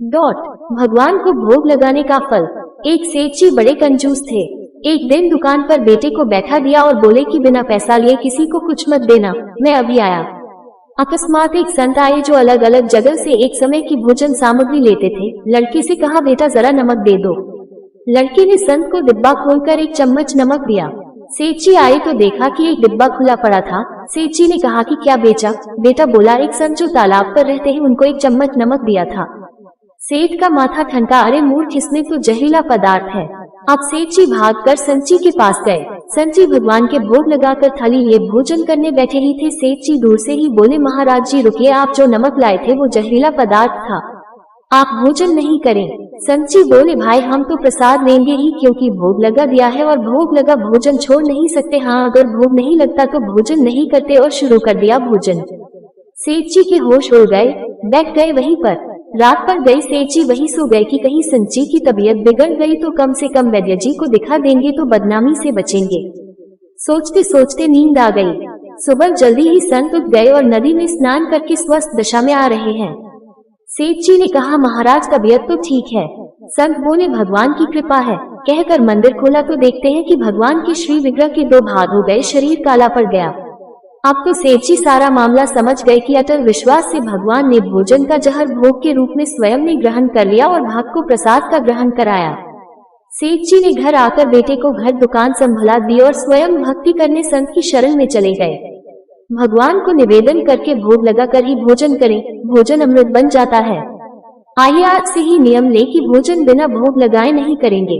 भगवान को भोग लगाने का फल। एक सेठ जी बड़े कंजूस थे। एक दिन दुकान पर बेटे को बैठा दिया और बोले कि बिना पैसा लिए किसी को कुछ मत देना, मैं अभी आया। अकस्मात एक संत आए जो अलग अलग जगह से एक समय की भोजन सामग्री लेते थे। लड़के से कहा, बेटा जरा नमक दे दो। लड़के ने संत को डिब्बा खोलकर एक चम्मच नमक दिया। सेठ जी आए तो देखा कि एक डिब्बा खुला पड़ा था। सेठ जी ने कहा कि क्या बेचा? बेटा बोला, एक संत जो तालाब पर रहते हैं उनको एक चम्मच नमक दिया था। सेठ का माथा ठनका, अरे मूर्ख, इसमें तो जहरीला पदार्थ है। अब सेठ जी भागकर संत जी के पास गए। संत जी भगवान के भोग लगाकर थाली लिए भोजन करने बैठे ही थे। सेठ जी दूर से ही बोले, महाराज जी रुकिए, आप जो नमक लाए थे वो जहरीला पदार्थ था, आप भोजन नहीं करें। संत जी बोले, भाई हम तो प्रसाद लेंगे ही, क्योंकि भोग लगा दिया है और भोग लगा भोजन छोड़ नहीं सकते। हाँ, अगर भोग नहीं लगता तो भोजन नहीं करते, और शुरू कर दिया भोजन। सेठ जी के होश उड़ गए, बैठ गए वहीं पर। रात पड़ गई, सेठ जी वहीं सो गए कि कहीं संत जी की तबीयत बिगड़ गई तो कम से कम वैद्य जी को दिखा देंगे तो बदनामी से बचेंगे। सोचते सोचते नींद आ गई। सुबह जल्दी ही संत उठ गए और नदी में स्नान करके स्वस्थ दशा में आ रहे हैं। सेठ जी ने कहा, महाराज तबीयत तो ठीक है। संत बोले, भगवान की कृपा है। कहकर मंदिर खोला तो देखते हैं कि भगवान के श्री विग्रह के दो भाग हो गए, शरीर काला पड़ गया। अब तो सेठ जी सारा मामला समझ गए कि अटल विश्वास से भगवान ने भोजन का जहर भोग के रूप में स्वयं ने ग्रहण कर लिया और भक्त को प्रसाद का ग्रहण कराया। सेठ जी ने घर आकर बेटे को घर दुकान संभला दी और स्वयं भक्ति करने संत की शरण में चले गए। भगवान को निवेदन करके भोग लगाकर ही भोजन करें, भोजन अमृत बन जाता है। आइए आज से ही नियम लें कि भोजन बिना भोग लगाए नहीं करेंगे।